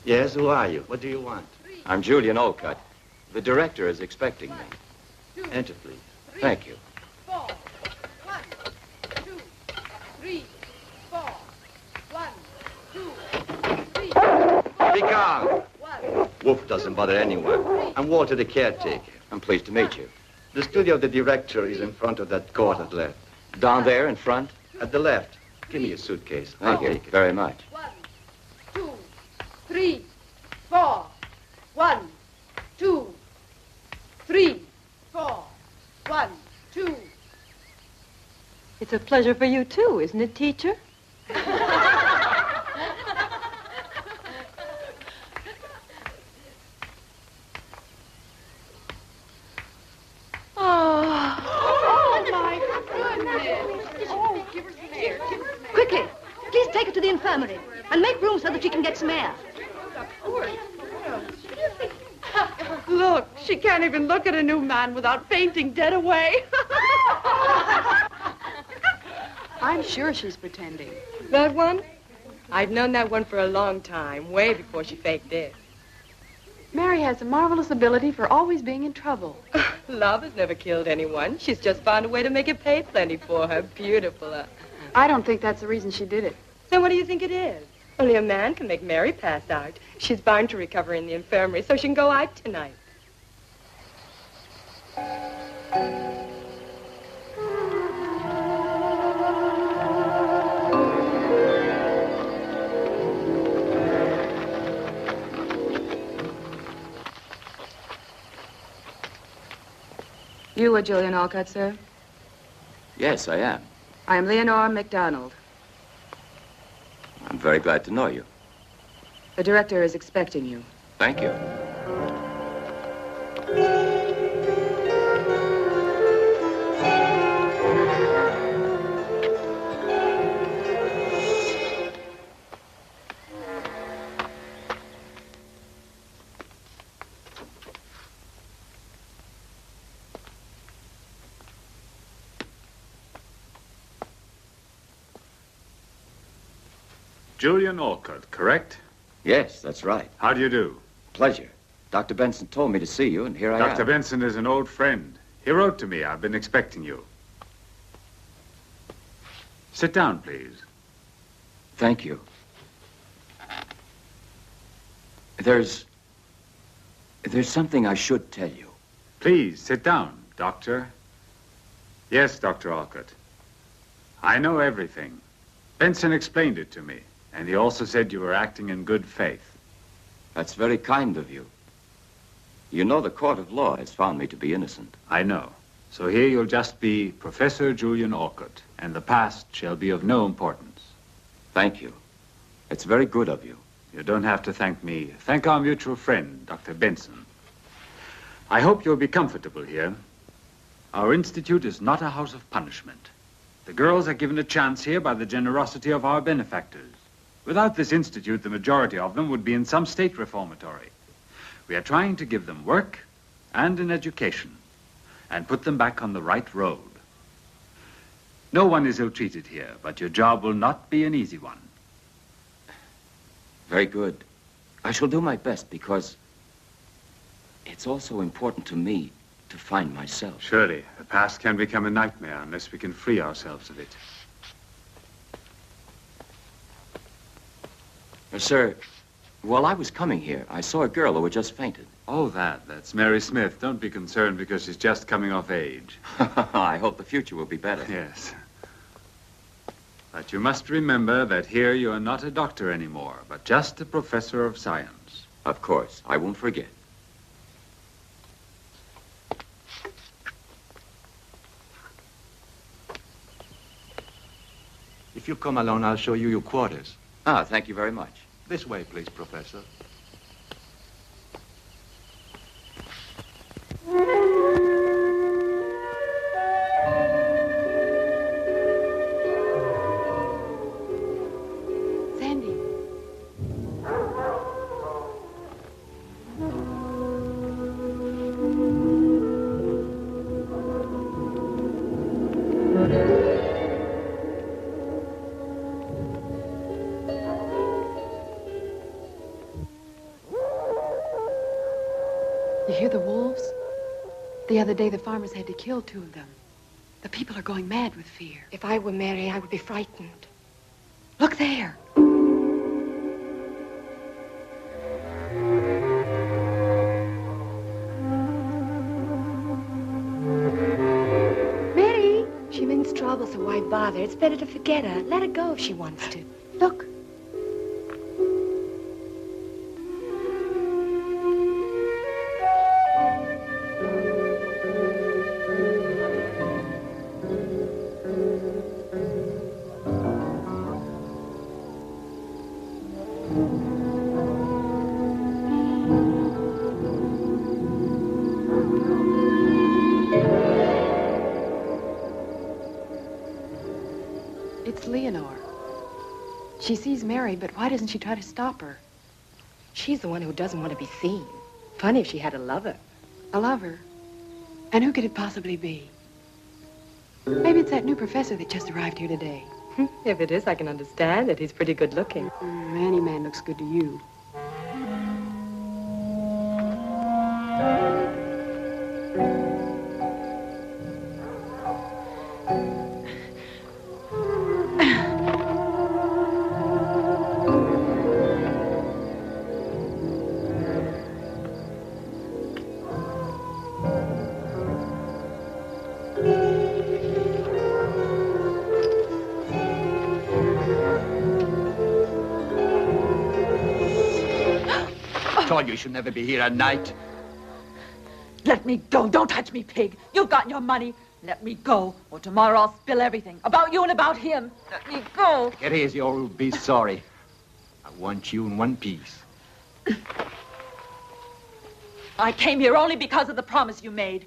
Yes, who are you? What do you want? I'm Julian Olcott. The director is expecting me. Enter, please. Thank you. 4. 1, 2, 3, 4. 1, 2, 3. Be calm. 1. Wolf doesn't bother anyone. I'm Walter, the caretaker. I'm pleased to meet you. The studio of the director is in front of that court at left. Down there in front? At the left. Give me your suitcase. Thank you very much. 1, 2, 3, 4. 1, 2, 3, 4. 1, 2. It's a pleasure for you, too, isn't it, teacher? Quickly, please take her to the infirmary and make room so that she can get some air. Look, she can't even look at a new man without fainting dead away. I'm sure she's pretending. That one? I've known that one for a long time, way before she faked it. Mary has a marvelous ability for always being in trouble. Love has never killed anyone. She's just found a way to make it pay plenty for her. Beautiful. I don't think that's the reason she did it. Then what do you think it is? Only a man can make Mary pass out. She's bound to recover in the infirmary so she can go out tonight. You are Julian Olcott, sir? Yes, I am. I am Leonora MacDonald. I'm very glad to know you. The director is expecting you. Thank you. Julian Olcott, correct? Yes, that's right. How do you do? Pleasure. Dr. Benson told me to see you, and here I am. Dr. Benson is an old friend. He wrote to me. I've been expecting you. Sit down, please. Thank you. There's something I should tell you. Please, sit down, Doctor. Yes, Dr. Olcott. I know everything. Benson explained it to me, and he also said you were acting in good faith. That's very kind of you. You know the court of law has found me to be innocent. I know. So here you'll just be Professor Julian Olcott, and the past shall be of no importance. Thank you. It's very good of you. You don't have to thank me. Thank our mutual friend, Dr. Benson. I hope you'll be comfortable here. Our institute is not a house of punishment. The girls are given a chance here by the generosity of our benefactors. Without this institute, the majority of them would be in some state reformatory. We are trying to give them work and an education and put them back on the right road. No one is ill-treated here, but your job will not be an easy one. Very good. I shall do my best because it's also important to me to find myself. Surely, the past can become a nightmare unless we can free ourselves of it. Sir, while I was coming here, I saw a girl who had just fainted. Oh, that's Mary Smith. Don't be concerned because she's just coming of age. I hope the future will be better. Yes. But you must remember that here you are not a doctor anymore, but just a professor of science. Of course, I won't forget. If you come along, I'll show you your quarters. Ah, thank you very much. This way, please, Professor. Sandy. You hear the wolves? The other day, the farmers had to kill 2 of them. The people are going mad with fear. If I were Mary, I would be frightened. Look there. Mary! She means trouble, so why bother? It's better to forget her. Let her go if she wants to. Look. It's Leonore. She sees Mary, but why doesn't she try to stop her? She's the one who doesn't want to be seen. Funny if she had a lover. A lover? And who could it possibly be? Maybe it's that new professor that just arrived here today. If it is, I can understand it. He's pretty good looking. Any man looks good to you. You should never be here at night. Let me go. Don't touch me, pig. You've gotten your money. Let me go, or tomorrow I'll spill everything. About you and about him. Let me go. Get easy or you'll be sorry. I want you in one piece. I came here only because of the promise you made.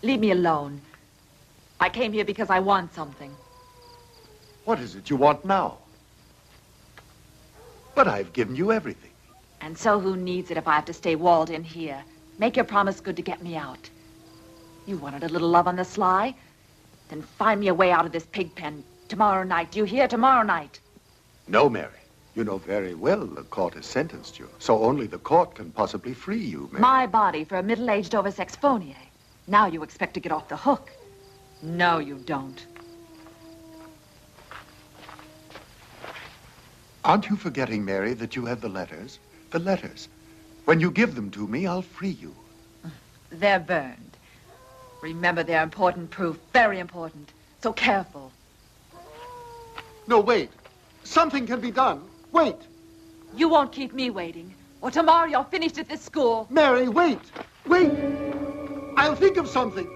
Leave me alone. I came here because I want something. What is it you want now? But I've given you everything. And so who needs it if I have to stay walled in here? Make your promise good to get me out. You wanted a little love on the sly? Then find me a way out of this pig pen tomorrow night. Do you hear? Tomorrow night. No, Mary. You know very well the court has sentenced you, so only the court can possibly free you, Mary. My body for a middle-aged oversexphonier. Now you expect to get off the hook. No, you don't. Aren't you forgetting, Mary, that you have the letters? The letters. When you give them to me, I'll free you. They're burned. Remember, they're important proof. Very important. So careful. No, wait. Something can be done. Wait. You won't keep me waiting. Or tomorrow you're finished at this school. Mary, wait. Wait. I'll think of something.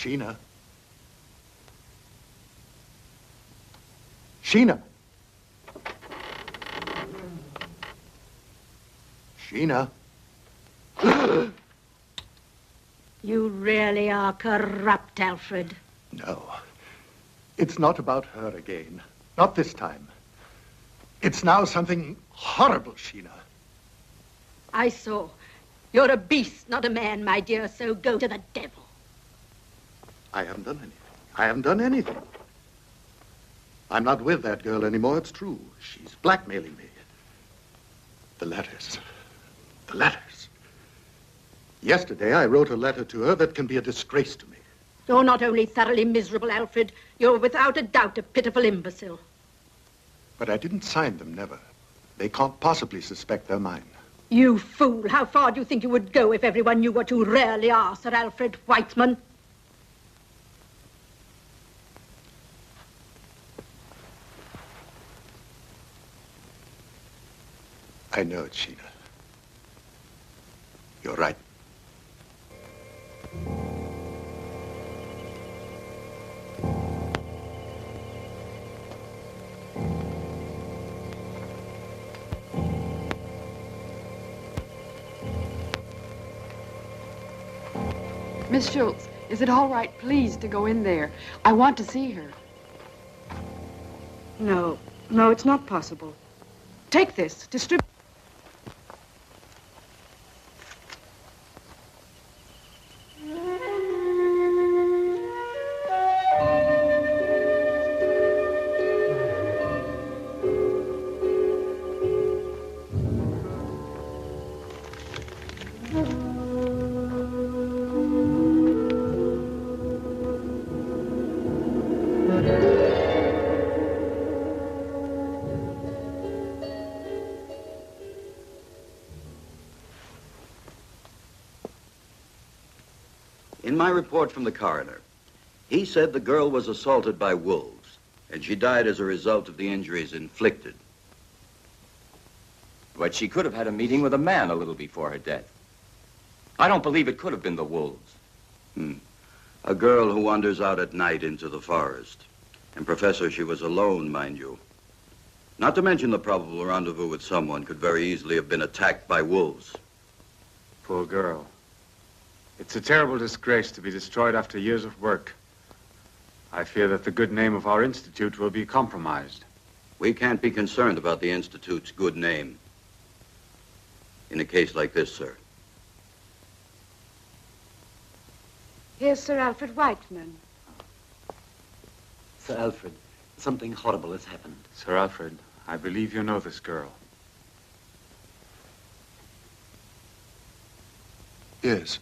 Sheena. Sheena. Sheena. You really are corrupt, Alfred. No. It's not about her again. Not this time. It's now something horrible, Sheena. I saw. You're a beast, not a man, my dear, so go to the devil. I haven't done anything. I haven't done anything. I'm not with that girl anymore, it's true. She's blackmailing me. The letters. The letters. Yesterday, I wrote a letter to her that can be a disgrace to me. You're not only thoroughly miserable, Alfred, you're without a doubt a pitiful imbecile. But I didn't sign them, never. They can't possibly suspect they're mine. You fool! How far do you think you would go if everyone knew what you really are, Sir Alfred Whiteman? I know it, Sheena. You're right. Miss Schultz, is it all right, please, to go in there? I want to see her. No, it's not possible. Take this, distribute. In my report from the coroner, he said the girl was assaulted by wolves, and she died as a result of the injuries inflicted. But she could have had a meeting with a man a little before her death. I don't believe it could have been the wolves. A girl who wanders out at night into the forest. And, Professor, she was alone, mind you. Not to mention the probable rendezvous with someone could very easily have been attacked by wolves. Poor girl. It's a terrible disgrace to be destroyed after years of work. I fear that the good name of our institute will be compromised. We can't be concerned about the Institute's good name in a case like this, sir. Here's Sir Alfred Whiteman. Sir Alfred, something horrible has happened. Sir Alfred, I believe you know this girl. Yes.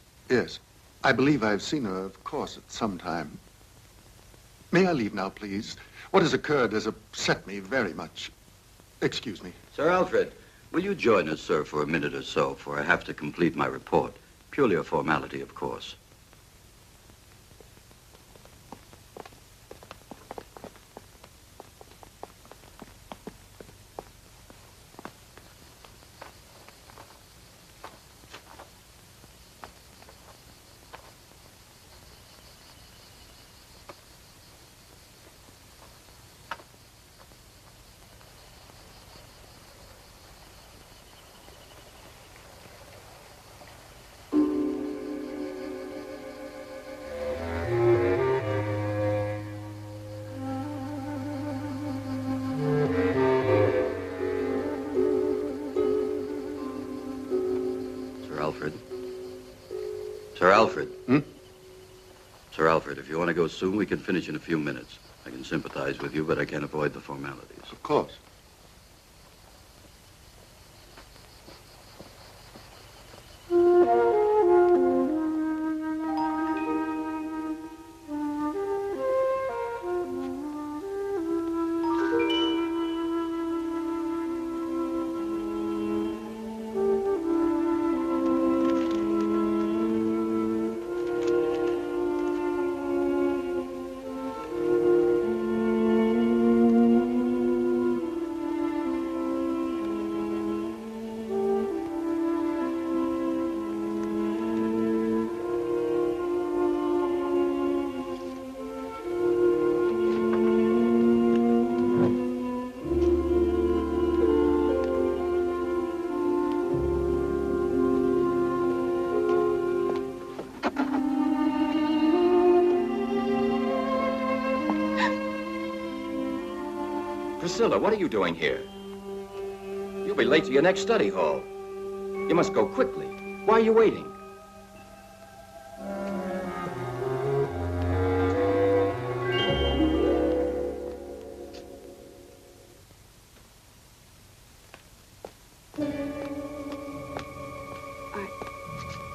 I believe I've seen her, of course, at some time. May I leave now, please? What has occurred has upset me very much. Excuse me. Sir Alfred, will you join us, sir, for a minute or so, for I have to complete my report. Purely a formality, of course. Sir Alfred. Hmm? Sir Alfred, if you want to go soon, we can finish in a few minutes. I can sympathize with you, but I can't avoid the formalities. Of course. Priscilla, what are you doing here? You'll be late to your next study hall. You must go quickly. Why are you waiting?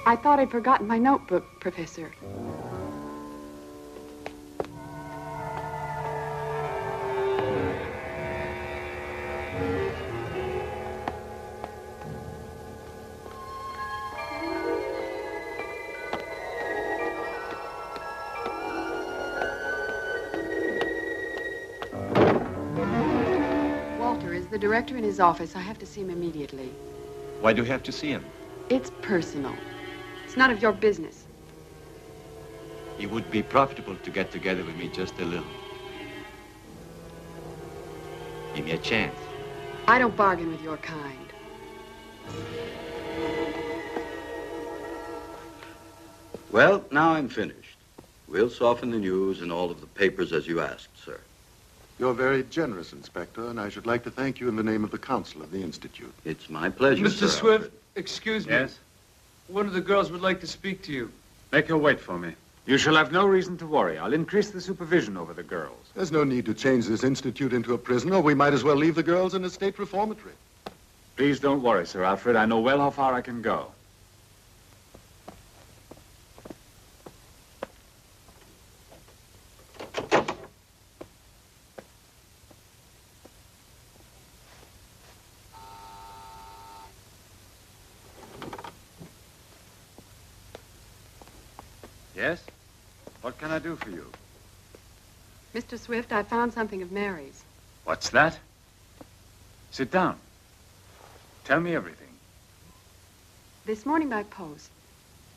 I thought I'd forgotten my notebook, Professor. Walter is the director in his office. I have to see him immediately. Why do you have to see him? It's personal. It's none of your business. It would be profitable to get together with me just a little. Give me a chance. I don't bargain with your kind. Well, now I'm finished. We'll soften the news in all of the papers as you asked, sir. You're very generous, Inspector, and I should like to thank you in the name of the Council of the Institute. It's my pleasure, Mr. Sir Swift, Alfred. excuse me. Yes? One of the girls would like to speak to you. Make her wait for me. You shall have no reason to worry. I'll increase the supervision over the girls. There's no need to change this institute into a prison, or we might as well leave the girls in a state reformatory. Please don't worry, Sir Alfred. I know well how far I can go. Yes? What can I do for you? Mr. Swift, I found something of Mary's. What's that? Sit down. Tell me everything. This morning by post,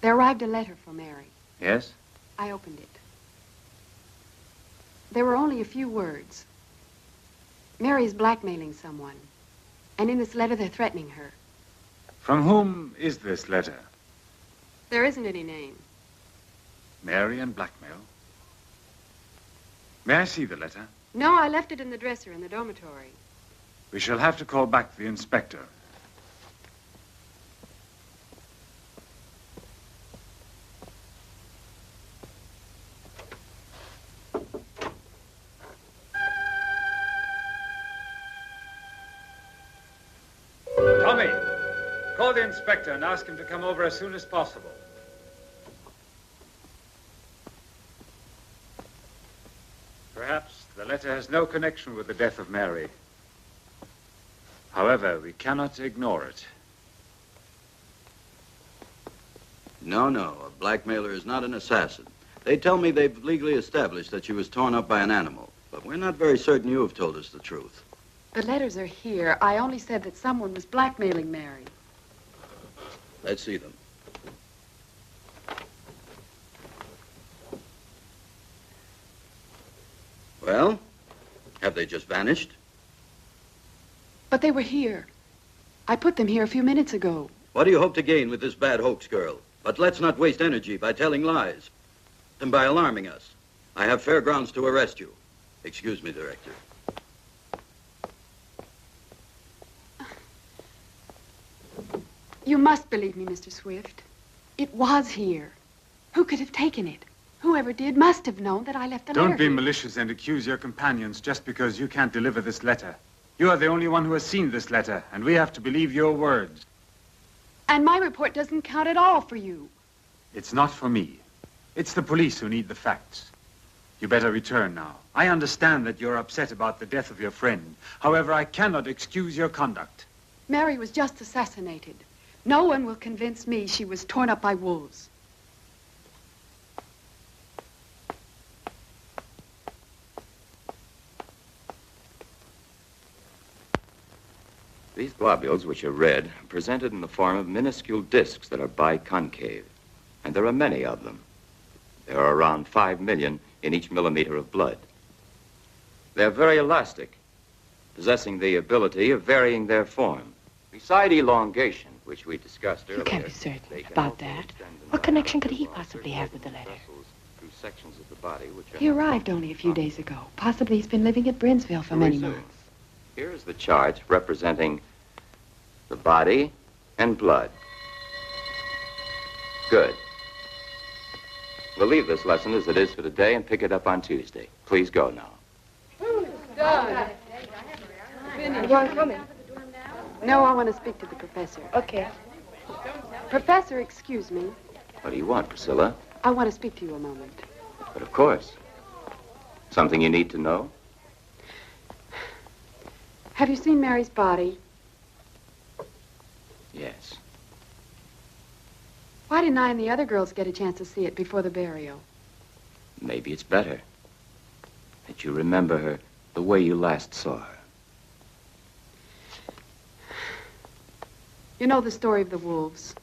there arrived a letter for Mary. Yes? I opened it. There were only a few words. Mary's blackmailing someone. And in this letter, they're threatening her. From whom is this letter? There isn't any name. Mary and blackmail. May I see the letter? No, I left it in the dresser in the dormitory. We shall have to call back the inspector. Tommy, call the inspector and ask him to come over as soon as possible. Perhaps the letter has no connection with the death of Mary. However, we cannot ignore it. No, a blackmailer is not an assassin. They tell me they've legally established that she was torn up by an animal, but we're not very certain you have told us the truth. The letters are here. I only said that someone was blackmailing Mary. Let's see them. Well, have they just vanished? But they were here. I put them here a few minutes ago. What do you hope to gain with this bad hoax, girl? But let's not waste energy by telling lies and by alarming us. I have fair grounds to arrest you. Excuse me, Director. You must believe me, Mr. Swift. It was here. Who could have taken it? Whoever did must have known that I left the letter. Don't be here. malicious and accuse your companions just because you can't deliver this letter. You are the only one who has seen this letter, and we have to believe your words. And my report doesn't count at all for you. It's not for me. It's the police who need the facts. You better return now. I understand that you're upset about the death of your friend. However, I cannot excuse your conduct. Mary was just assassinated. No one will convince me she was torn up by wolves. These globules, which are red, are presented in the form of minuscule discs that are biconcave. And there are many of them. There are around 5 million in each millimeter of blood. They're very elastic, possessing the ability of varying their form. Beside elongation, which we discussed earlier... You can't be certain about that. What connection could he possibly have with the letter? Through sections of the body which are... He arrived only a few days ago. Possibly he's been living at Brinsville for many months. Here is the chart representing the body and blood. Good. We'll leave this lesson as it is for today and pick it up on Tuesday. Please go now. Done. You aren't coming? No, I want to speak to the professor. Okay. Professor, excuse me. What do you want, Priscilla? I want to speak to you a moment. But of course. Something you need to know? Have you seen Mary's body? Yes. Why didn't I and the other girls get a chance to see it before the burial? Maybe it's better that you remember her the way you last saw her. You know the story of the wolves.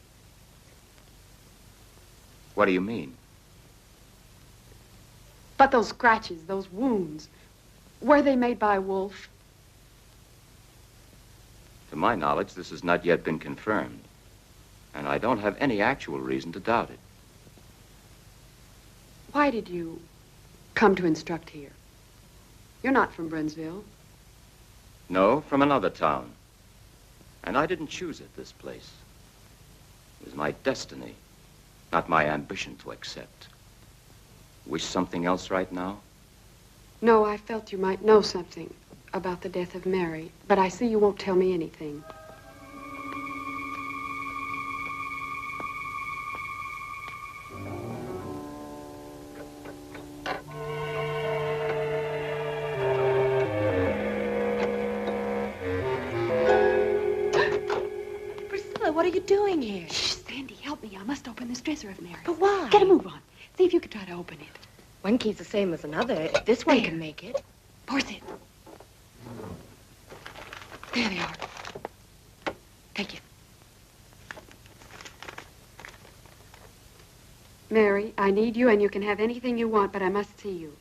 What do you mean? But those scratches, those wounds, were they made by a wolf? To my knowledge, this has not yet been confirmed. And I don't have any actual reason to doubt it. Why did you come to instruct here? You're not from Brinsville. No, from another town. And I didn't choose it, this place. It was my destiny, not my ambition to accept. Wish something else right now? No, I felt you might know something about the death of Mary, but I see you won't tell me anything. What are you doing here? Shh, Sandy, help me. I must open this dresser of Mary's. But why? Get a move on. See if you can try to open it. One key's the same as another. If this one can make it. Force it. There they are. Take it. Mary, I need you, and you can have anything you want, but I must see you.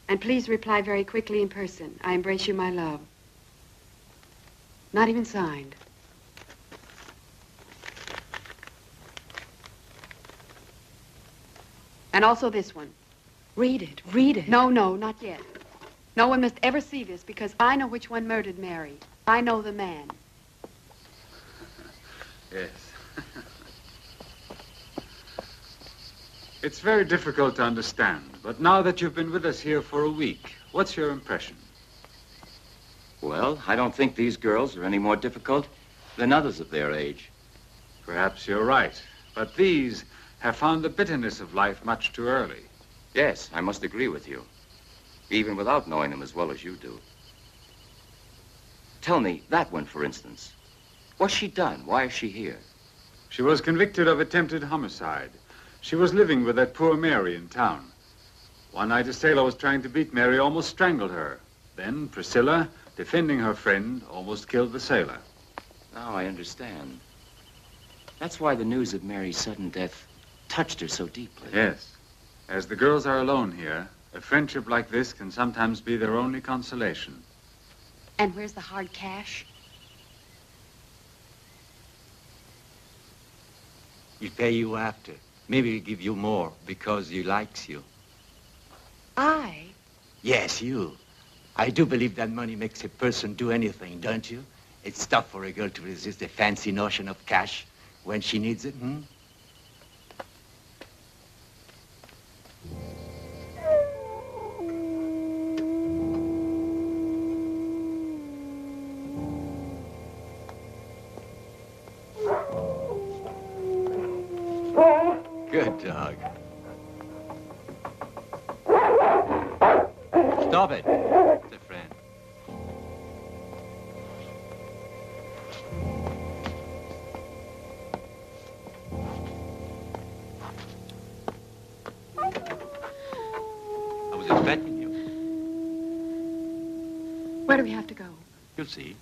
And please reply very quickly in person. I embrace you, my love. Not even signed. And also this one. Read it. Read it. No, not yet. No one must ever see this because I know which one murdered Mary. I know the man. Yes. It's very difficult to understand, but now that you've been with us here for a week, what's your impression? Well, I don't think these girls are any more difficult than others of their age. Perhaps you're right, but these have found the bitterness of life much too early. Yes, I must agree with you, even without knowing them as well as you do. Tell me, that one, for instance. What's she done? Why is she here? She was convicted of attempted homicide. She was living with that poor Mary in town. One night, a sailor was trying to beat Mary, almost strangled her. Then Priscilla, defending her friend, almost killed the sailor. Now I understand. That's why the news of Mary's sudden death touched her so deeply. Yes. As the girls are alone here, a friendship like this can sometimes be their only consolation. And where's the hard cash? He'll pay you after. Maybe he'll give you more because he likes you. I? Yes, you. I do believe that money makes a person do anything, don't you? It's tough for a girl to resist the fancy notion of cash when she needs it, dog. Stop it. It's a friend. I was expecting you. Where do we have to go? You'll see.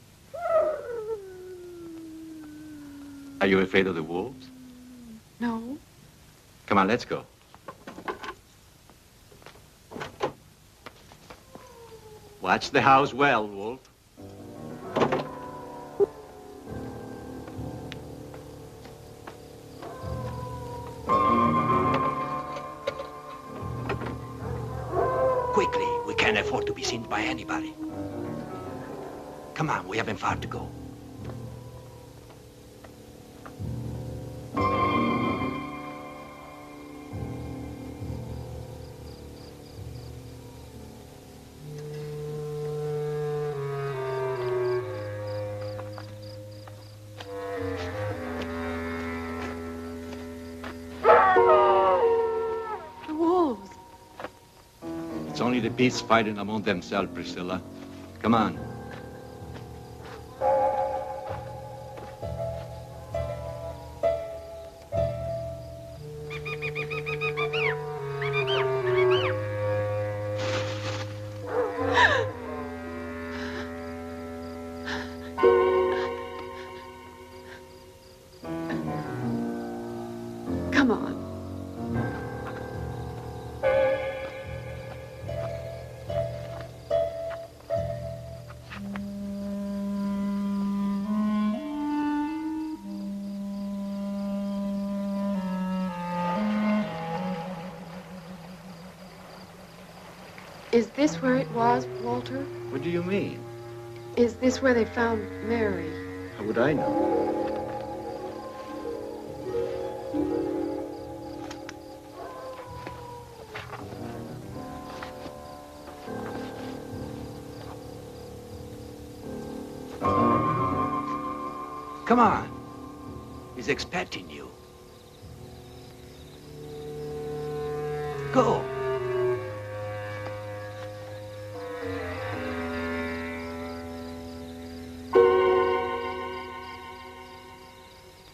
Are you afraid of the wolves? No. Come on, let's go. Watch the house well, Wolf. Quickly, we can't afford to be seen by anybody. Come on, we haven't far to go. The wolves. It's only the beasts fighting among themselves, Priscilla. Come on. Come on. Is this where it was, Walter? What do you mean? Is this where they found Mary? How would I know? Come on. He's expecting you. Go.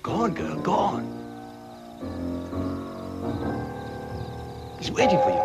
Go on, girl, go on. He's waiting for you.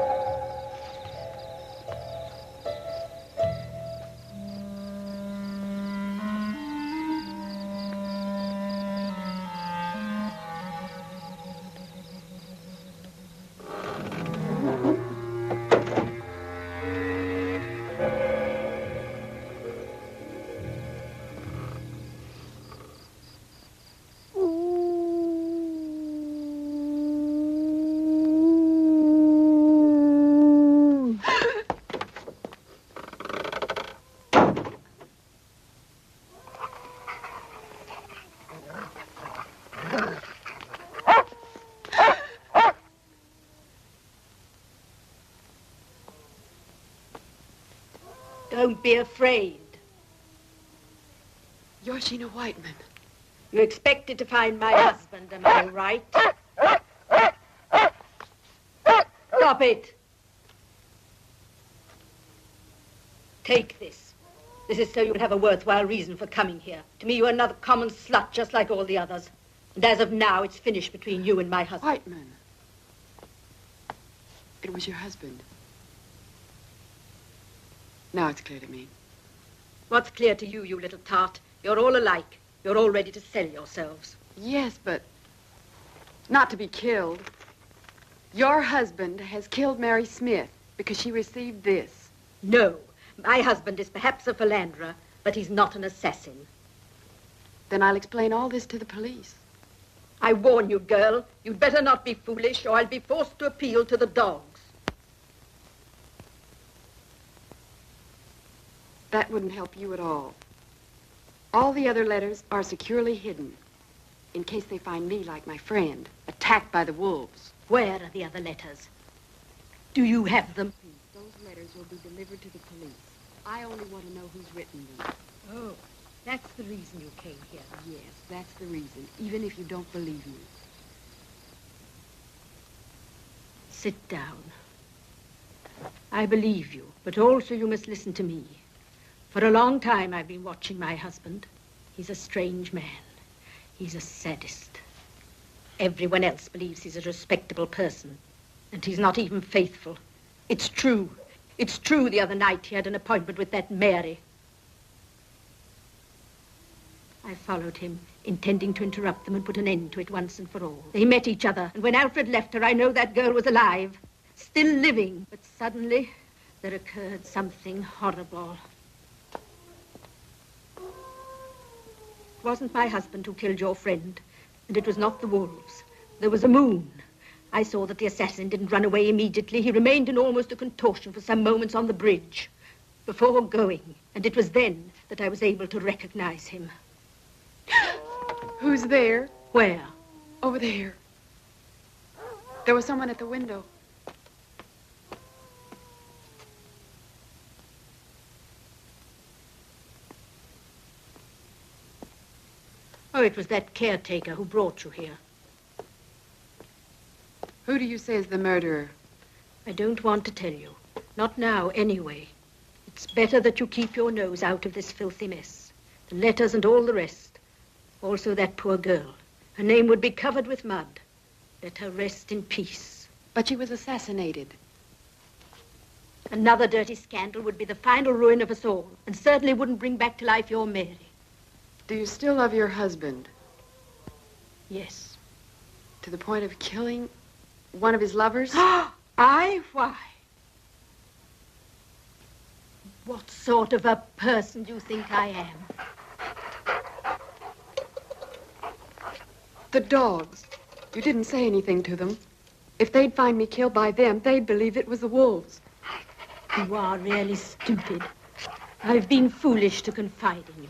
Don't be afraid. You're Sheena Whiteman. You expected to find my husband, am I right? Stop it. Take this. This is so you'll have a worthwhile reason for coming here. To me, you're another common slut, just like all the others. And as of now, it's finished between you and my husband. Whiteman. It was your husband. Now it's clear to me. What's clear to you, you little tart? You're all alike. You're all ready to sell yourselves. Yes, but not to be killed. Your husband has killed Mary Smith because she received this. No. My husband is perhaps a philanderer, but he's not an assassin. Then I'll explain all this to the police. I warn you, girl, you'd better not be foolish, or I'll be forced to appeal to the dogs. That wouldn't help you at all. All the other letters are securely hidden, in case they find me, like my friend, attacked by the wolves. Where are the other letters? Do you have them? Those letters will be delivered to the police. I only want to know who's written them. Oh, that's the reason you came here. Yes, that's the reason, even if you don't believe me. Sit down. I believe you, but also you must listen to me. For a long time I've been watching my husband. He's a strange man. He's a sadist. Everyone else believes he's a respectable person, and he's not even faithful. It's true. It's true the other night he had an appointment with that Mary. I followed him, intending to interrupt them and put an end to it once and for all. They met each other, and when Alfred left her, I know that girl was alive, still living. But suddenly, there occurred something horrible. It wasn't my husband who killed your friend, and it was not the wolves. There was a moon. I saw that the assassin didn't run away immediately. He remained in almost a contortion for some moments on the bridge before going, and it was then that I was able to recognize him. Who's there? Where? Over there. There was someone at the window. Oh, it was that caretaker who brought you here. Who do you say is the murderer? I don't want to tell you. Not now, anyway. It's better that you keep your nose out of this filthy mess. The letters and all the rest. Also that poor girl. Her name would be covered with mud. Let her rest in peace. But she was assassinated. Another dirty scandal would be the final ruin of us all, and certainly wouldn't bring back to life your Mary. Do you still love your husband? Yes. To the point of killing one of his lovers? I? Why? What sort of a person do you think I am? The dogs. You didn't say anything to them. If they'd find me killed by them, they'd believe it was the wolves. You are really stupid. I've been foolish to confide in you.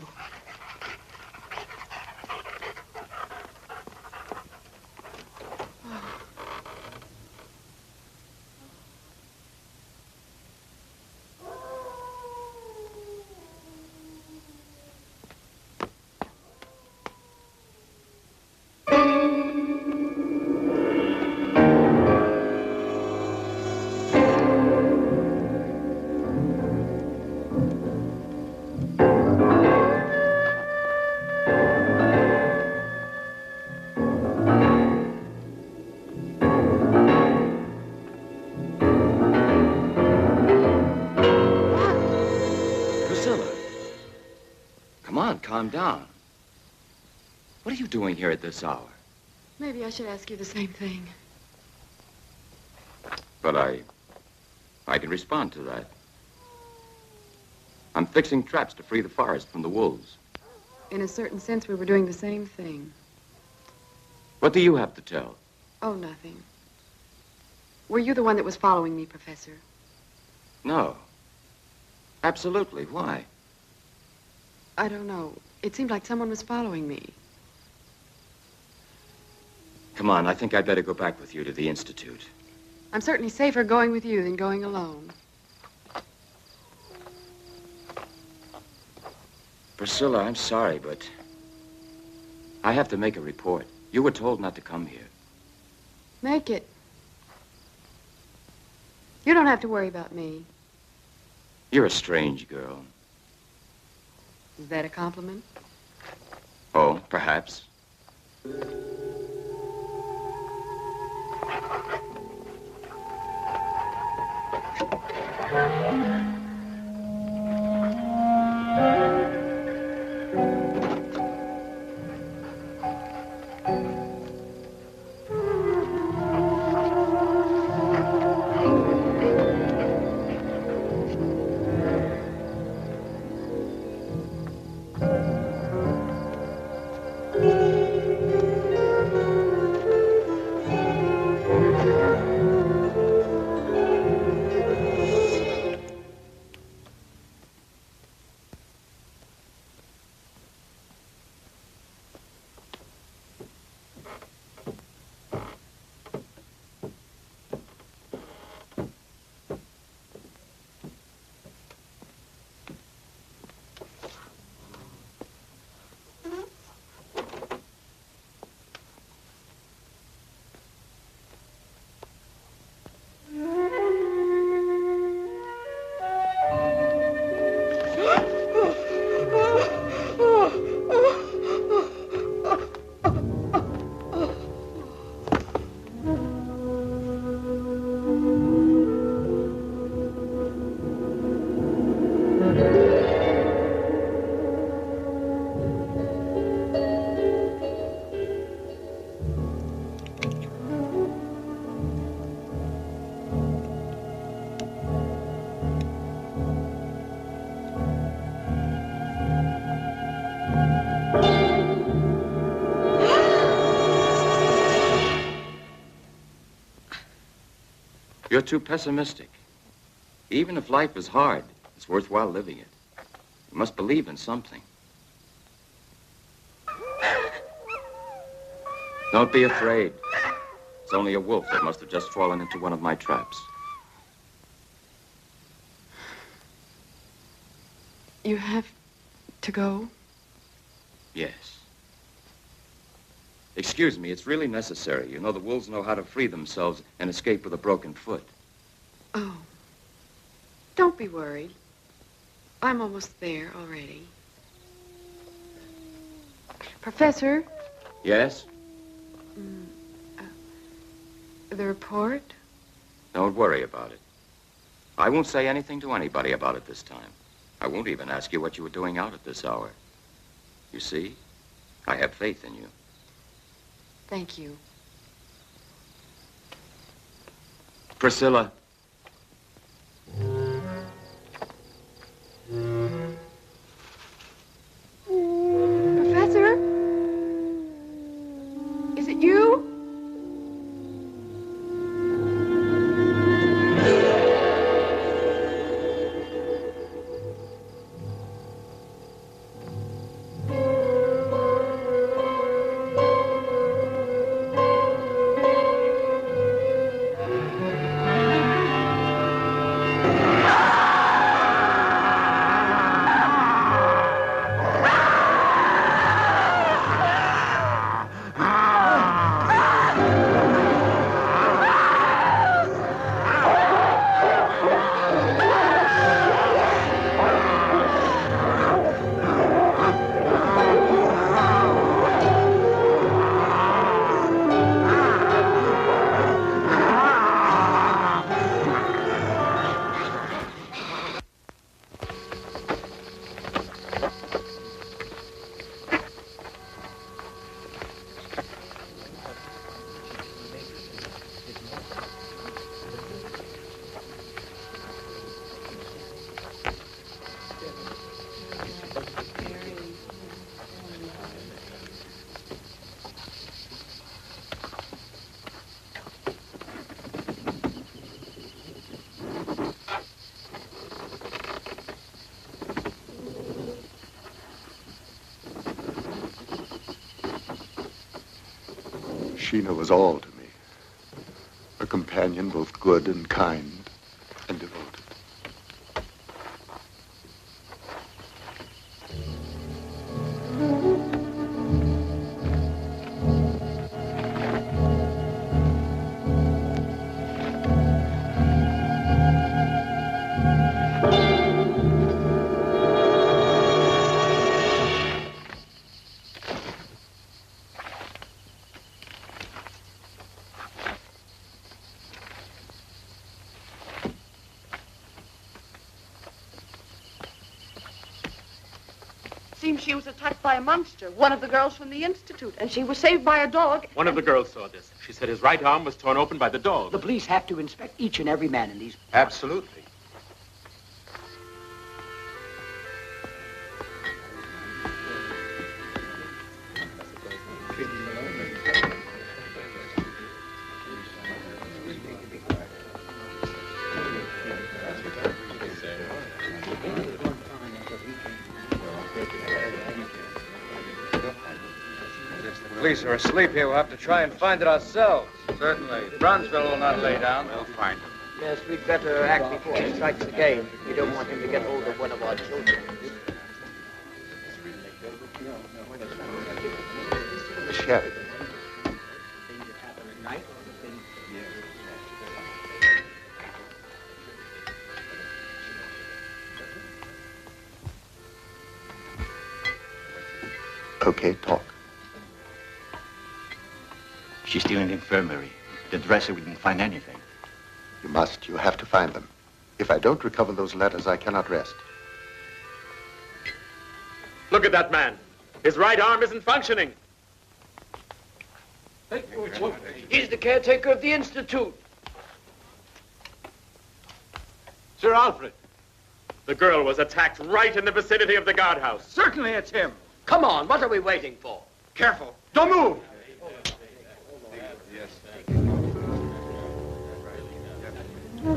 Calm down. What are you doing here at this hour? Maybe I should ask you the same thing. But I can respond to that. I'm fixing traps to free the forest from the wolves. In a certain sense, we were doing the same thing. What do you have to tell? Oh, nothing. Were you the one that was following me, Professor? No. Absolutely. Why? I don't know. It seemed like someone was following me. Come on, I think I'd better go back with you to the Institute. I'm certainly safer going with you than going alone. Priscilla, I'm sorry, but I have to make a report. You were told not to come here. Make it. You don't have to worry about me. You're a strange girl. Is that a compliment? Oh, perhaps. You're too pessimistic. Even if life is hard, it's worthwhile living it. You must believe in something. Don't be afraid. It's only a wolf that must have just fallen into one of my traps. You have to go? Yes. Excuse me, it's really necessary. You know, the wolves know how to free themselves and escape with a broken foot. Oh. Don't be worried. I'm almost there already. Professor? Yes? The report? Don't worry about it. I won't say anything to anybody about it this time. I won't even ask you what you were doing out at this hour. You see, I have faith in you. Thank you. Priscilla. Professor? Is it you? Sheena was all to me. A companion both good and kind and devoted. Seems she was attacked by a monster, one of the girls from the Institute, and she was saved by a dog. One of the girls saw this. She said his right arm was torn open by the dog. The police have to inspect each and every man in these... Absolutely. The police are asleep here. We'll have to try and find it ourselves. Certainly. Brownsville will not lay down. We'll find him. Yes, we'd better act before he strikes again. We don't want him to get hold of one of our children. The sheriff. Okay, talk. She's still in the infirmary. The dresser, we didn't find anything. You must. You have to find them. If I don't recover those letters, I cannot rest. Look at that man. His right arm isn't functioning. He's the caretaker of the Institute. Sir Alfred. The girl was attacked right in the vicinity of the guardhouse. Certainly it's him. Come on, what are we waiting for? Careful. Don't move. He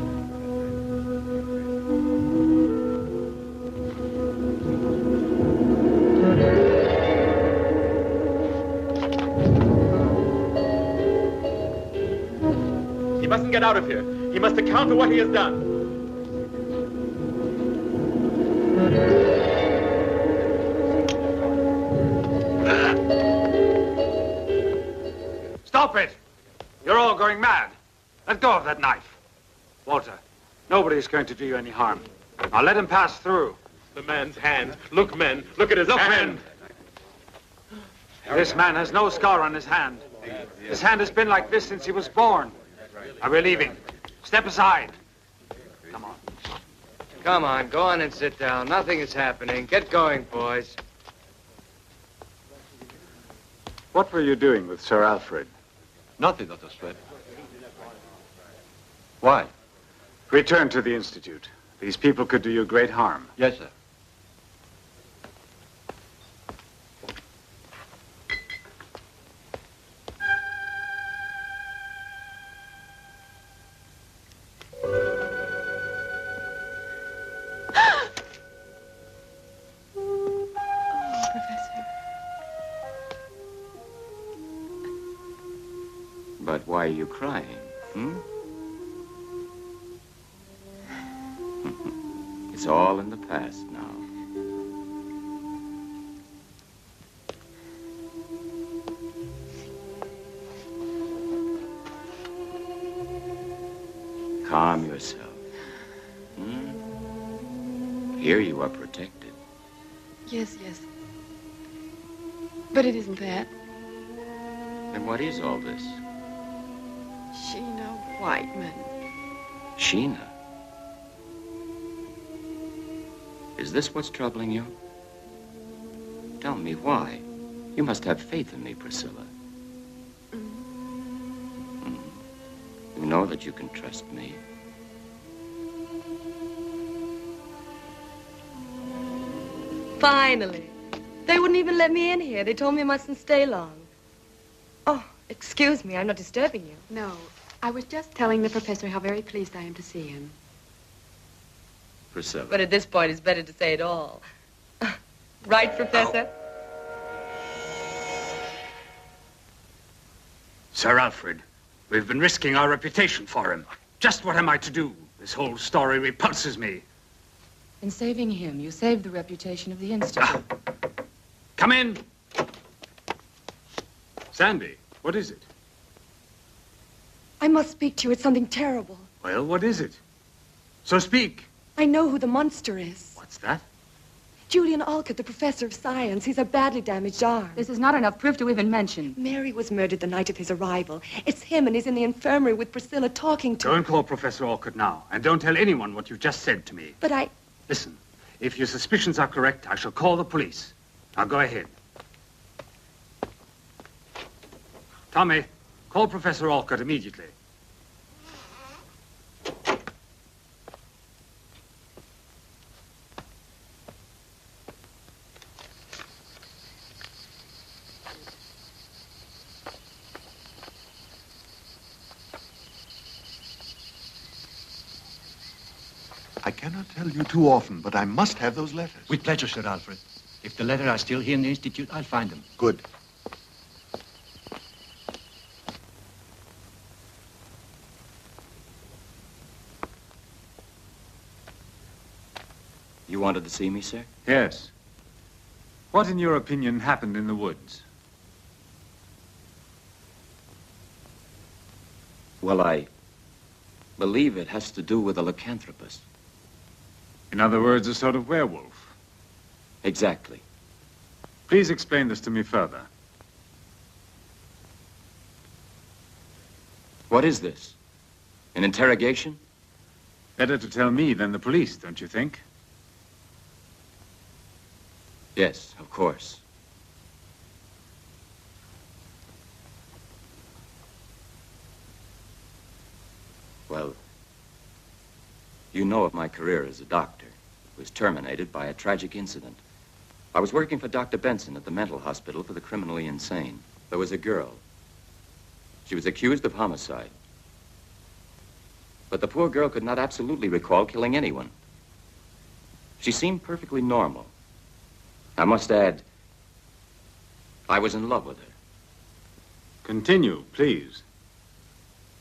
mustn't get out of here. He must account for what he has done. Stop it! You're all going mad. Let go of that knife. Walter, nobody's going to do you any harm. Now let him pass through. The man's hand. Look, men. Look at his hand. This man has no scar on his hand. His hand has been like this since he was born. Now we're leaving. Step aside. Come on. Come on, go on and sit down. Nothing is happening. Get going, boys. What were you doing with Sir Alfred? Nothing, Dr. Spread. Why? Return to the Institute. These people could do you great harm. Yes, sir. But why are you crying, It's all in the past now. Calm yourself. Here you are protected. Yes, yes. But it isn't that. Then what is all this? Sheena Whiteman. Sheena? Is this what's troubling you? Tell me why. You must have faith in me, Priscilla. You know that you can trust me. Finally. They wouldn't even let me in here. They told me I mustn't stay long. Oh, excuse me. I'm not disturbing you. No, I was just telling the professor how very pleased I am to see him. Priscilla. But at this point, it's better to say it all. Right, Professor? Sir Alfred, we've been risking our reputation for him. Just what am I to do? This whole story repulses me. In saving him, you saved the reputation of the Institute. Come in. Sandy, what is it? I must speak to you. It's something terrible. Well, what is it? So speak. I know who the monster is. What's that? Julian Alcott, the professor of science. He's a badly damaged arm. This is not enough proof to even mention. Mary was murdered the night of his arrival. It's him, and he's in the infirmary with Priscilla talking to Go and call Professor Alcott now, and don't tell anyone what you just said to me. But I... Listen, if your suspicions are correct, I shall call the police. Now go ahead. Tommy, call Professor Alcott immediately. I cannot tell you too often, but I must have those letters. With pleasure, Sir Alfred. If the letters are still here in the Institute, I'll find them. Good. You wanted to see me, sir? Yes. What, in your opinion, happened in the woods? Well, I believe it has to do with a lycanthropist. In other words, a sort of werewolf. Exactly. Please explain this to me further. What is this? An interrogation? Better to tell me than the police, don't you think? Yes, of course. Well, you know of my career as a doctor. It was terminated by a tragic incident. I was working for Dr. Benson at the mental hospital for the criminally insane. There was a girl. She was accused of homicide. But the poor girl could not absolutely recall killing anyone. She seemed perfectly normal. I must add, I was in love with her. Continue, please.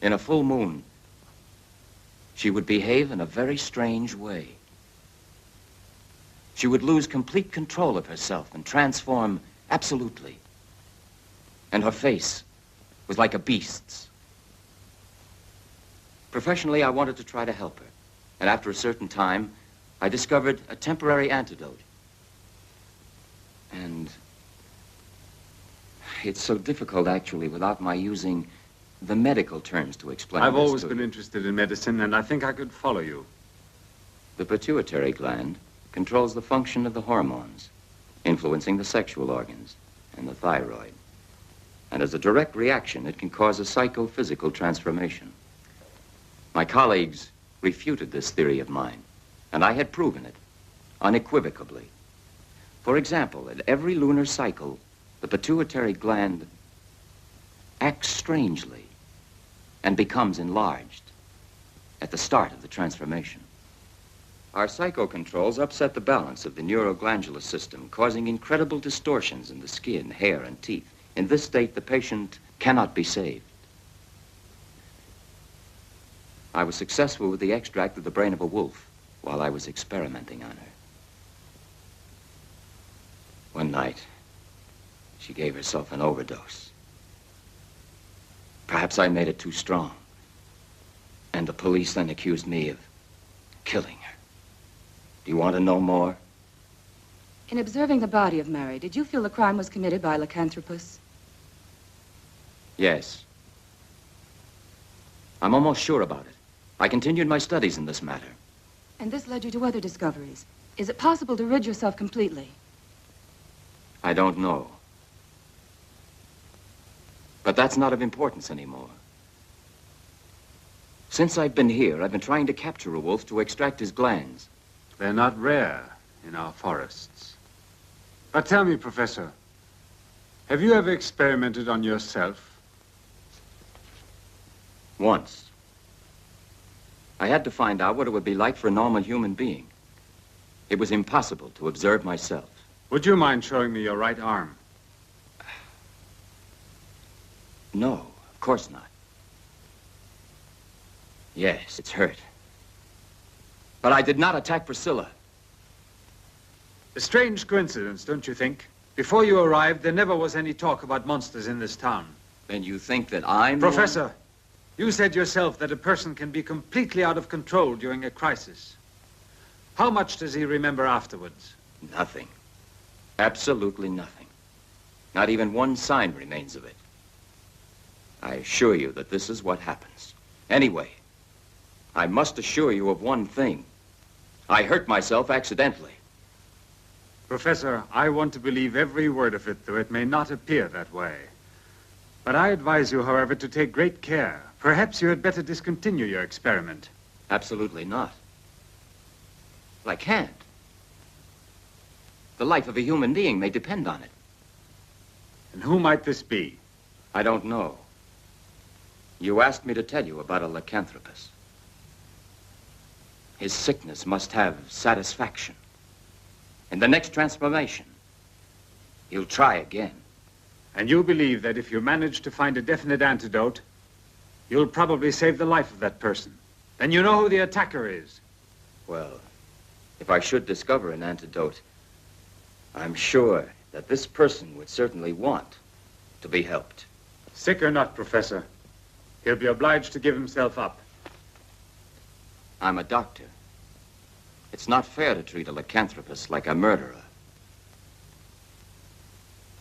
In a full moon, she would behave in a very strange way. She would lose complete control of herself and transform absolutely. And her face was like a beast's. Professionally, I wanted to try to help her. And after a certain time, I discovered a temporary antidote. And it's so difficult, actually, without my using the medical terms to explain I've this always to been you. interested in medicine, and I think I could follow you. The pituitary gland controls the function of the hormones, influencing the sexual organs and the thyroid. And as a direct reaction, it can cause a psychophysical transformation. My colleagues refuted this theory of mine, and I had proven it unequivocally. For example, at every lunar cycle, the pituitary gland acts strangely and becomes enlarged at the start of the transformation. Our psychocontrols upset the balance of the neuroglandular system, causing incredible distortions in the skin, hair, and teeth. In this state, the patient cannot be saved. I was successful with the extract of the brain of a wolf while I was experimenting on her. One night, she gave herself an overdose. Perhaps I made it too strong. And the police then accused me of killing her. Do you want to know more? In observing the body of Mary, did you feel the crime was committed by a lycanthropus? Yes. I'm almost sure about it. I continued my studies in this matter. And this led you to other discoveries. Is it possible to rid yourself completely? I don't know. But that's not of importance anymore. Since I've been here, I've been trying to capture a wolf to extract his glands. They're not rare in our forests. But tell me, Professor, have you ever experimented on yourself? Once. I had to find out what it would be like for a normal human being. It was impossible to observe myself. Would you mind showing me your right arm? No, of course not. Yes, it's hurt. But I did not attack Priscilla. A strange coincidence, don't you think? Before you arrived, there never was any talk about monsters in this town. Then you think that I'm... Professor, you said yourself that a person can be completely out of control during a crisis. How much does he remember afterwards? Nothing. Absolutely nothing. Not even one sign remains of it. I assure you that this is what happens. Anyway, I must assure you of one thing. I hurt myself accidentally. Professor, I want to believe every word of it, though it may not appear that way. But I advise you, however, to take great care. Perhaps you had better discontinue your experiment. Absolutely not. But I can't. The life of a human being may depend on it. And who might this be? I don't know. You asked me to tell you about a lycanthropus. His sickness must have satisfaction. In the next transformation, he'll try again. And you believe that if you manage to find a definite antidote, you'll probably save the life of that person. Then you know who the attacker is. Well, if I should discover an antidote, I'm sure that this person would certainly want to be helped. Sick or not, Professor, he'll be obliged to give himself up. I'm a doctor. It's not fair to treat a lycanthropus like a murderer.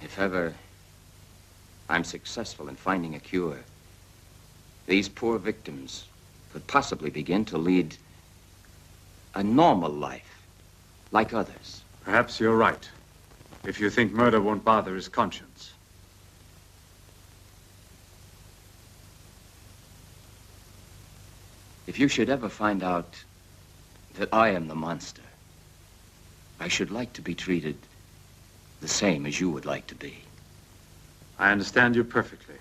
If ever I'm successful in finding a cure, these poor victims could possibly begin to lead a normal life, like others. Perhaps you're right, if you think murder won't bother his conscience. If you should ever find out that I am the monster, I should like to be treated the same as you would like to be. I understand you perfectly.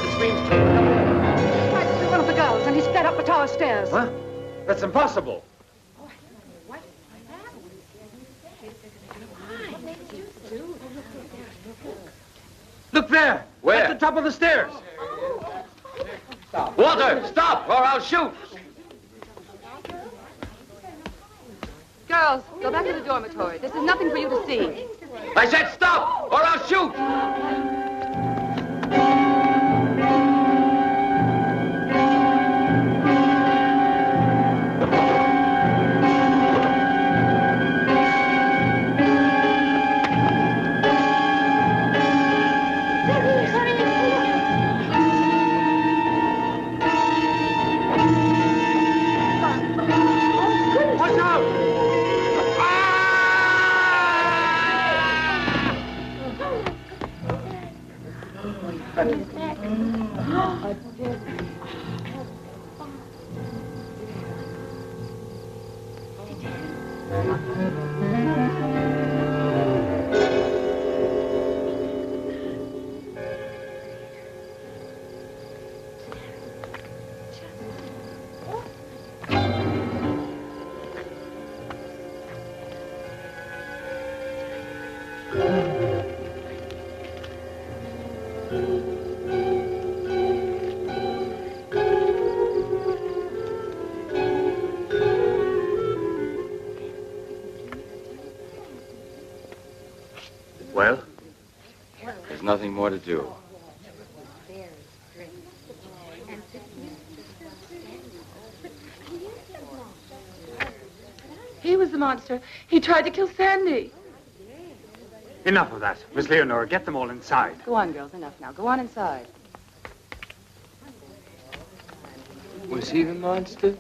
the screams. Tried to kill one of the girls, and he sped up the tower stairs. Huh? That's impossible. Look there! Where? At the top of the stairs. Walter, stop, or I'll shoot. Girls, go back to the dormitory. This is nothing for you to see. I said stop, or I'll shoot. Watch out! Well? There's nothing more to do. He was the monster. He tried to kill Sandy. Enough of that. Miss Leonora, get them all inside. Go on, girls, enough now. Go on inside. Was he the monster?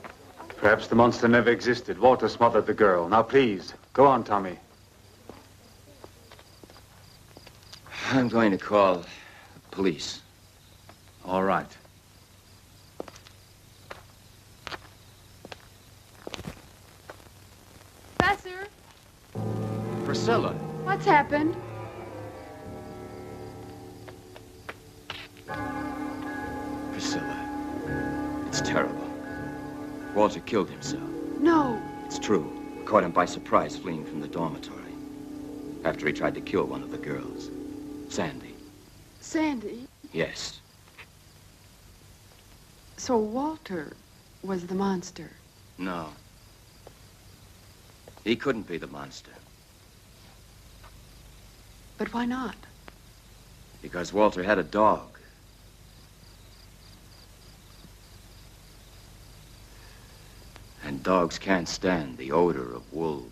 Perhaps the monster never existed. Walter smothered the girl. Now, please, go on, Tommy. I'm going to call the police. All right. Professor, Priscilla. what's happened? Priscilla. It's terrible. Walter killed himself. No. It's true. Caught him by surprise fleeing from the dormitory. After he tried to kill one of the girls. Sandy. Sandy? Yes. So Walter was the monster. No. He couldn't be the monster. But why not? Because Walter had a dog. And dogs can't stand the odor of wolves.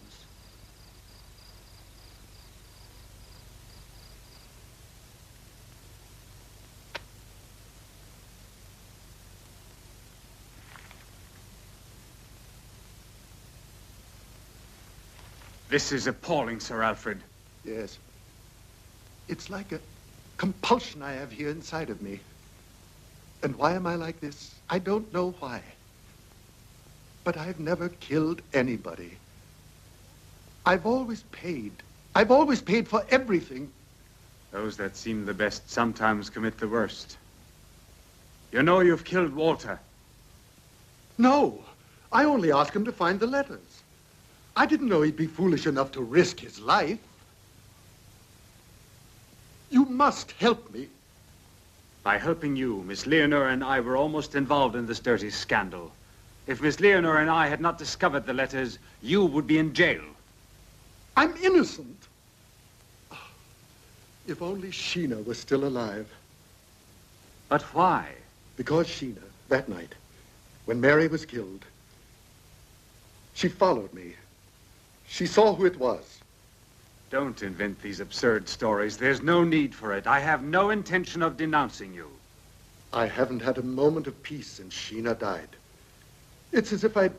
This is appalling, Sir Alfred. Yes. It's like a compulsion I have here inside of me. And why am I like this? I don't know why. But I've never killed anybody. I've always paid. I've always paid for everything. Those that seem the best sometimes commit the worst. You know you've killed Walter. No. I only asked him to find the letters. I didn't know he'd be foolish enough to risk his life. You must help me. By helping you, Miss Leonora and I were almost involved in this dirty scandal. If Miss Leonora and I had not discovered the letters, you would be in jail. I'm innocent. If only Sheena was still alive. But why? Because Sheena, that night, when Mary was killed, she followed me. She saw who it was. Don't invent these absurd stories. There's no need for it. I have no intention of denouncing you. I haven't had a moment of peace since Sheena died. It's as if I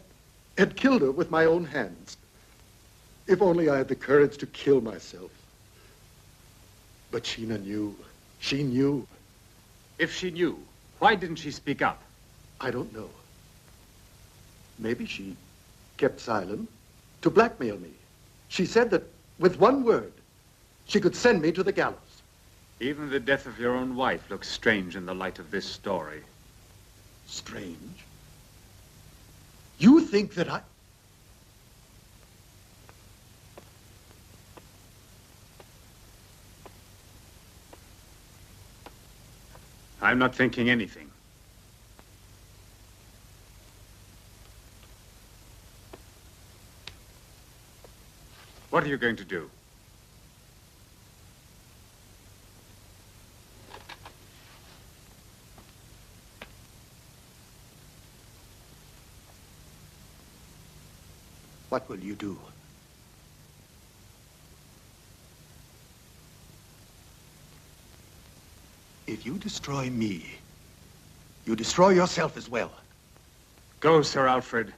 had killed her with my own hands. If only I had the courage to kill myself. But Sheena knew. She knew. If she knew, why didn't she speak up? I don't know. Maybe she kept silent to blackmail me. She said that with one word, she could send me to the gallows. Even the death of your own wife looks strange in the light of this story. Strange? You think that I'm not thinking anything. What are you going to do? What will you do? If you destroy me, you destroy yourself as well. Go, Sir Alfred.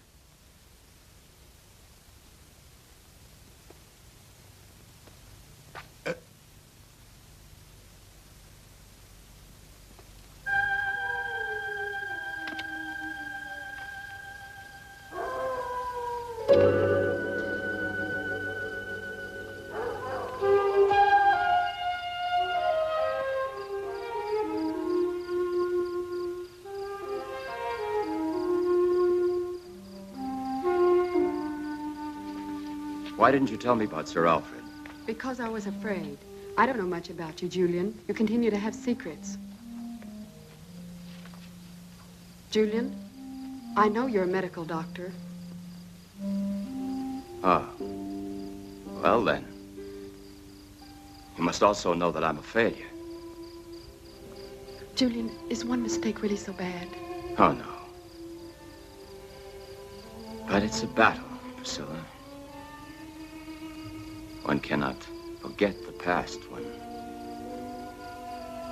Why didn't you tell me about Sir Alfred? Because I was afraid. I don't know much about you, Julian. You continue to have secrets. Julian, I know you're a medical doctor. Ah. Well, then. You must also know that I'm a failure. Julian, is one mistake really so bad? Oh, no. But it's a battle, Priscilla. One cannot forget the past when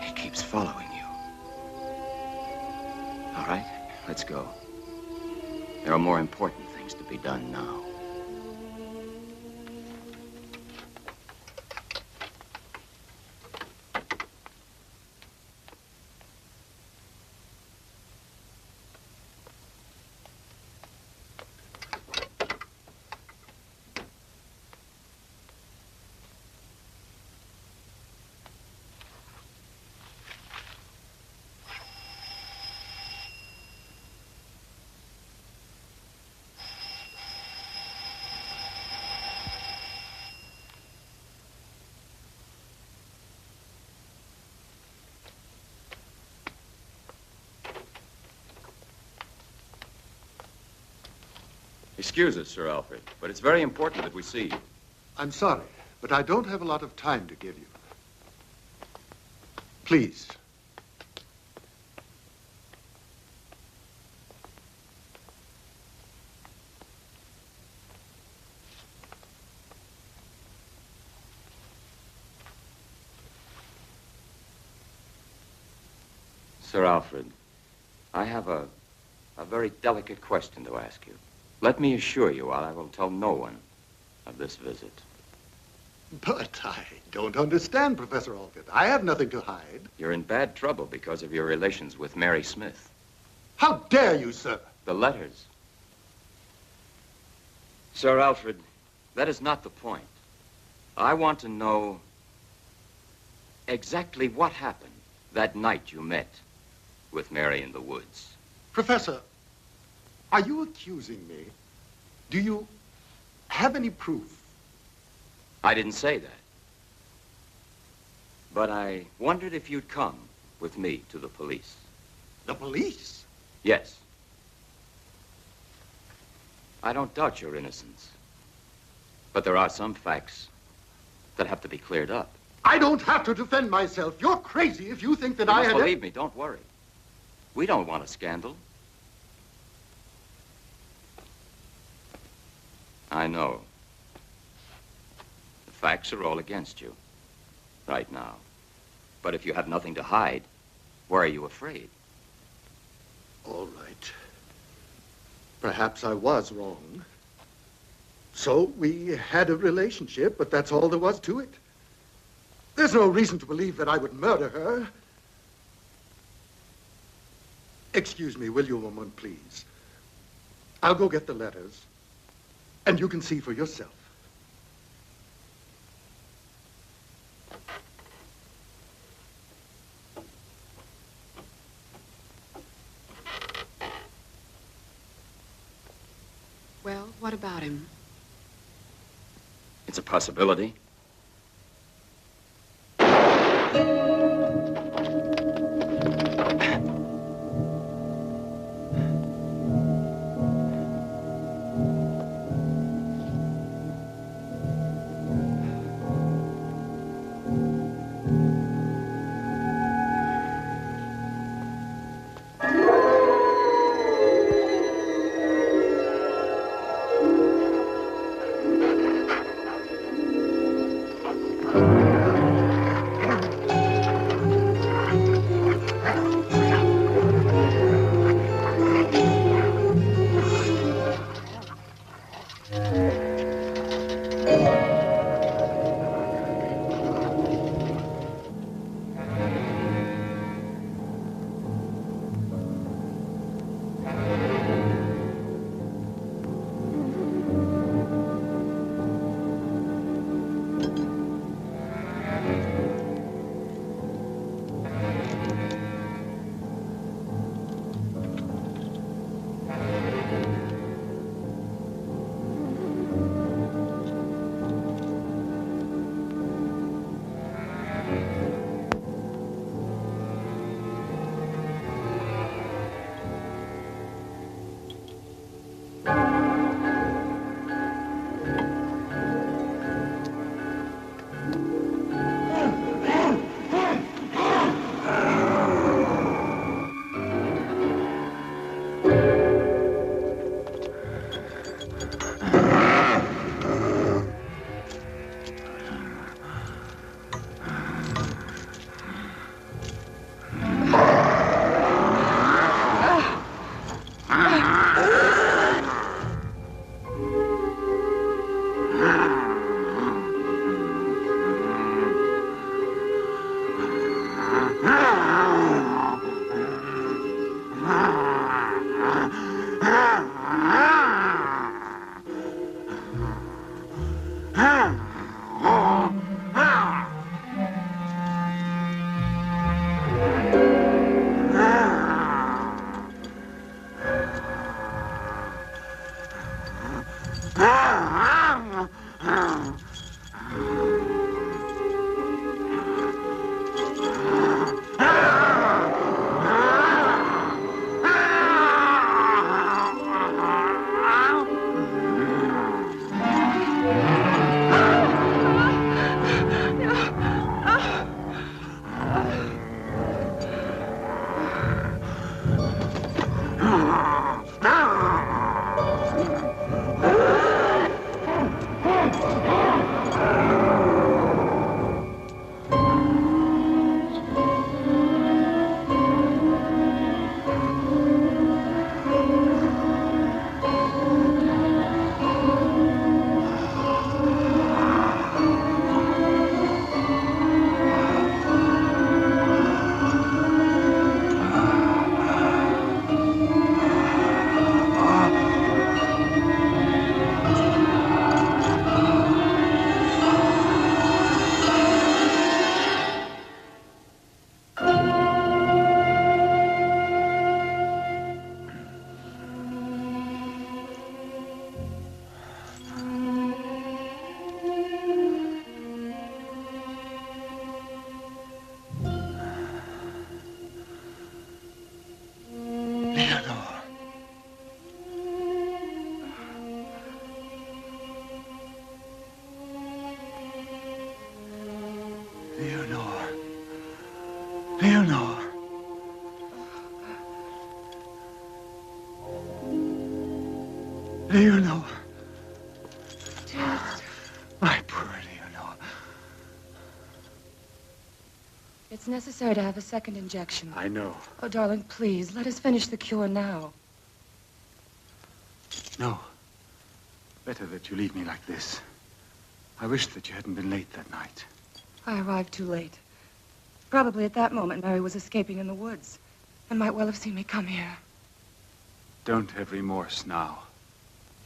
it keeps following you. All right, let's go. There are more important things to be done now. Excuse us, Sir Alfred, but it's very important that we see you. I'm sorry, but I don't have a lot of time to give you. Please. Sir Alfred, I have a very delicate question to ask you. Let me assure you, I will tell no one of this visit. But I don't understand, Professor Alfred. I have nothing to hide. You're in bad trouble because of your relations with Mary Smith. How dare you, sir? The letters. Sir Alfred, that is not the point. I want to know exactly what happened that night you met with Mary in the woods. Professor, are you accusing me? Do you have any proof? I didn't say that. But I wondered if you'd come with me to the police. The police? Yes. I don't doubt your innocence. But there are some facts that have to be cleared up. I don't have to defend myself. You're crazy if you think that I had... Believe me, don't worry. We don't want a scandal. I know. The facts are all against you right now. But if you have nothing to hide, why are you afraid? All right. Perhaps I was wrong. So we had a relationship, but that's all there was to it. There's no reason to believe that I would murder her. Excuse me, will you, woman, please? I'll go get the letters, and you can see for yourself. What about him? It's a possibility. Leonor. My poor Leonor. It's necessary to have a second injection. I know. Oh, darling, please, let us finish the cure now. No. Better that you leave me like this. I wish that you hadn't been late that night. I arrived too late. Probably at that moment, Mary was escaping in the woods and might well have seen me come here. Don't have remorse now.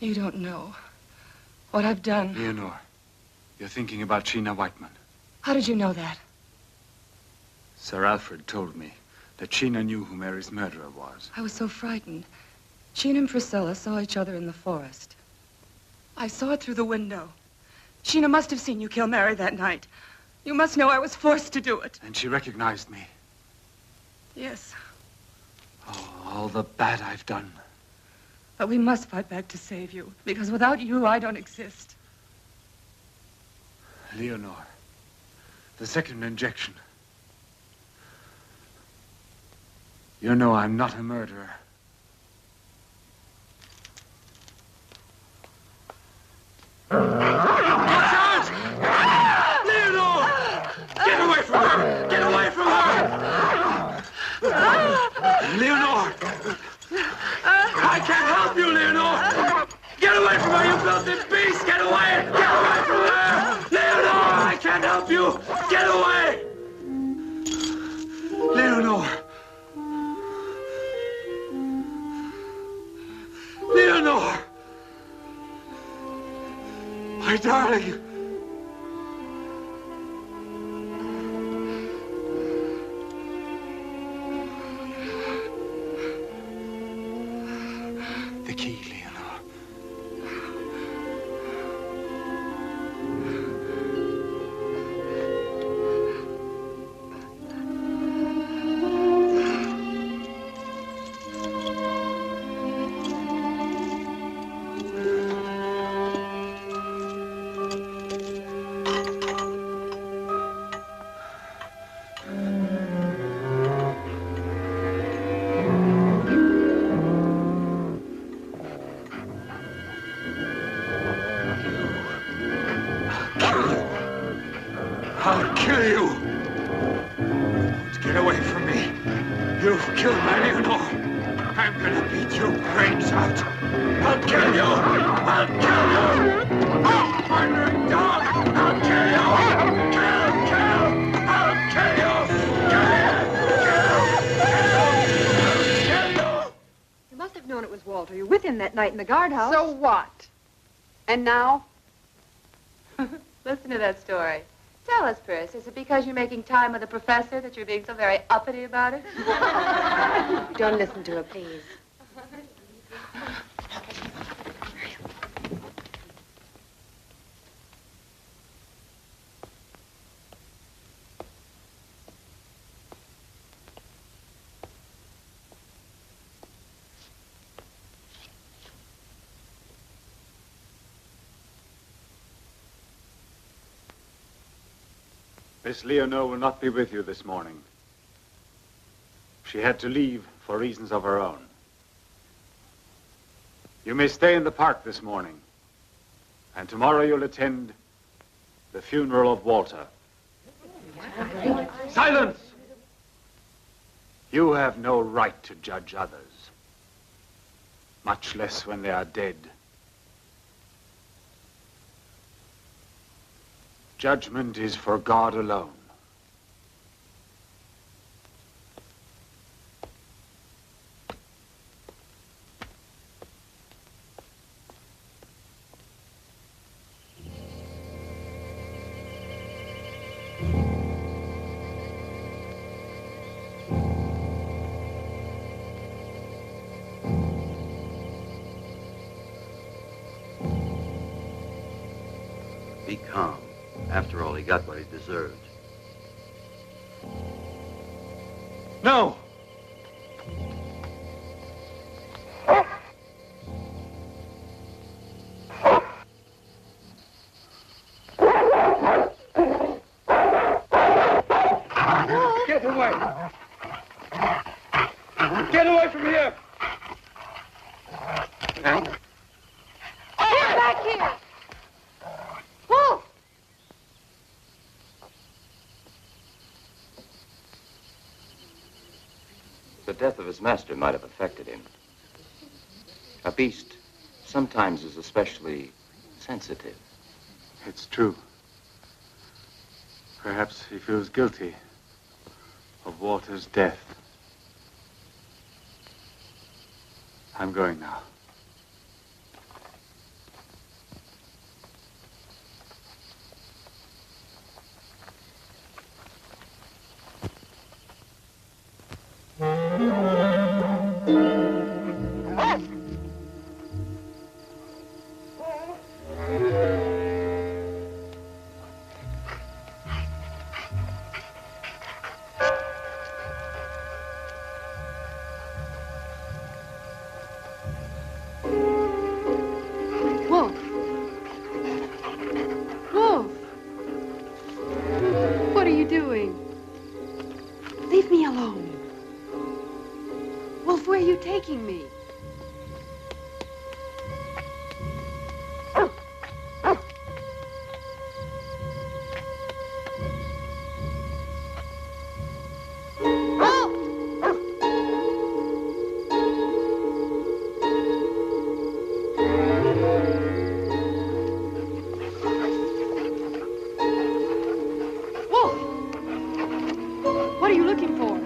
You don't know what I've done. Leonor, you're thinking about Sheena Whiteman. How did you know that? Sir Alfred told me that Sheena knew who Mary's murderer was. I was so frightened. She and Priscilla saw each other in the forest. I saw it through the window. Sheena must have seen you kill Mary that night. You must know I was forced to do it. And she recognized me. Yes, Oh, all the bad I've done. but we must fight back to save you, because without you, I don't exist. Leonore, the second injection. You know I'm not a murderer. Watch out! Leonore! Get away from her! Get away from her! Leonore! I can't help you, Leonore! Get away from her, you filthy beast! Get away! Get away from her! Leonore! I can't help you! Get away! Leonore! Leonore! My darling! The key, Leonore. I'll kill you! Don't get away from me. You've killed my Leonore. I'm gonna beat your brains out. I'll kill you! I'll kill you! Oh, murdering dog! I'll kill you! Kill! Kill! I'll kill you! Kill! You must have known it was Walter. You're with him that night in the guardhouse. So what? And now? Listen to that story. Tell us, Pris, is it because you're making time with the professor that you're being so very uppity about it? Don't listen to her, please. Miss Leonore will not be with you this morning. She had to leave for reasons of her own. You may stay in the park this morning, and tomorrow you'll attend the funeral of Walter. Silence! You have no right to judge others, much less when they are dead. Judgment is for God alone. Be calm. After all, he got what he deserved. No! Get away! Get away from here! Get back here! Wolf! The death of his master might have affected him. A beast sometimes is especially sensitive. It's true. Perhaps he feels guilty of Walter's death. I'm going now. Where are you taking me? What are you looking for?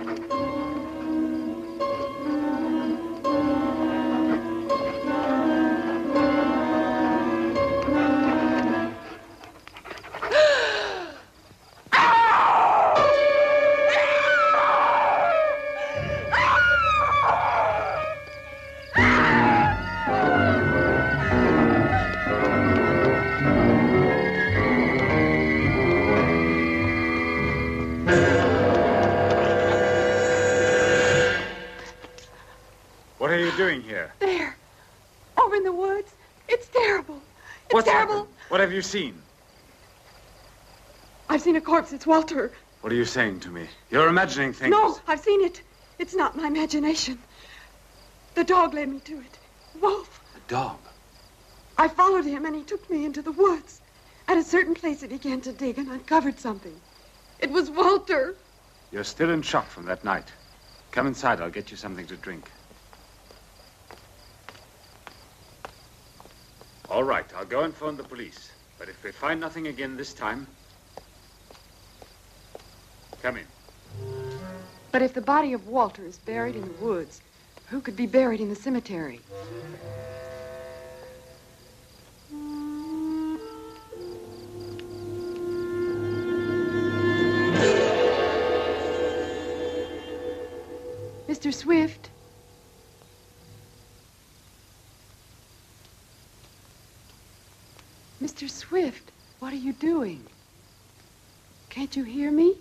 What are you doing here? There. Over in the woods. It's terrible. It's What's terrible. happened? What have you seen? I've seen a corpse. It's Walter. What are you saying to me? You're imagining things. No, I've seen it. It's not my imagination. The dog led me to it. Wolf. A dog? I followed him and he took me into the woods. At a certain place, he began to dig and uncovered something. It was Walter. You're still in shock from that night. Come inside. I'll get you something to drink. All right, I'll go and phone the police. But if we find nothing again this time, come in. But if the body of Walter is buried in the woods, who could be buried in the cemetery? Mr. Swift? Mr. Swift, what are you doing? Can't you hear me?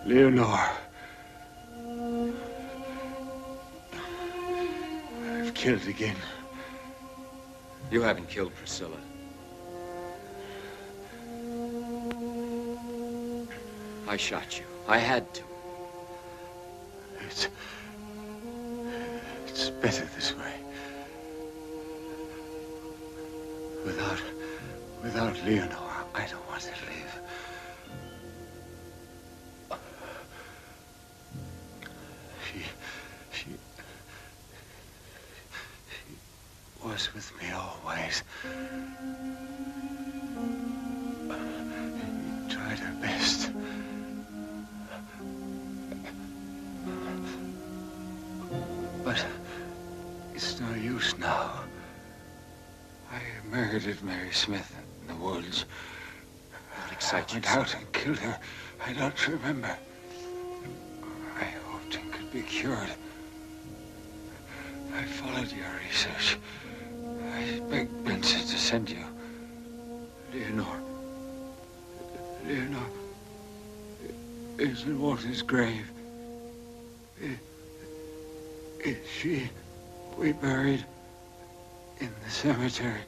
Leonore. killed again. You haven't killed Priscilla. I shot you. I had to. It's better this way. Without Leonore, I don't want to live. She was with me always. She tried her best. But it's no use now. I murdered Mary Smith in the woods. I went out and killed her. I don't remember. I hoped it could be cured. I followed your research. I begged Benson to send you. Leonore is in Walter's grave. Is she we buried in the cemetery?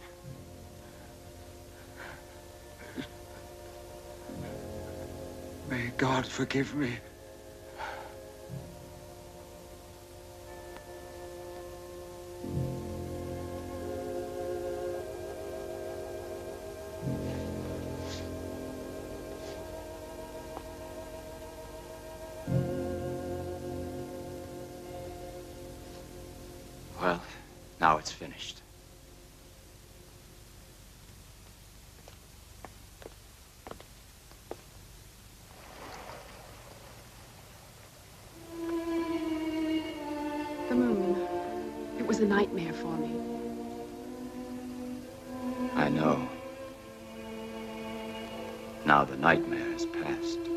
May God forgive me. Well, now it's finished. The moon. It was a nightmare for me. I know. Now the nightmare has passed.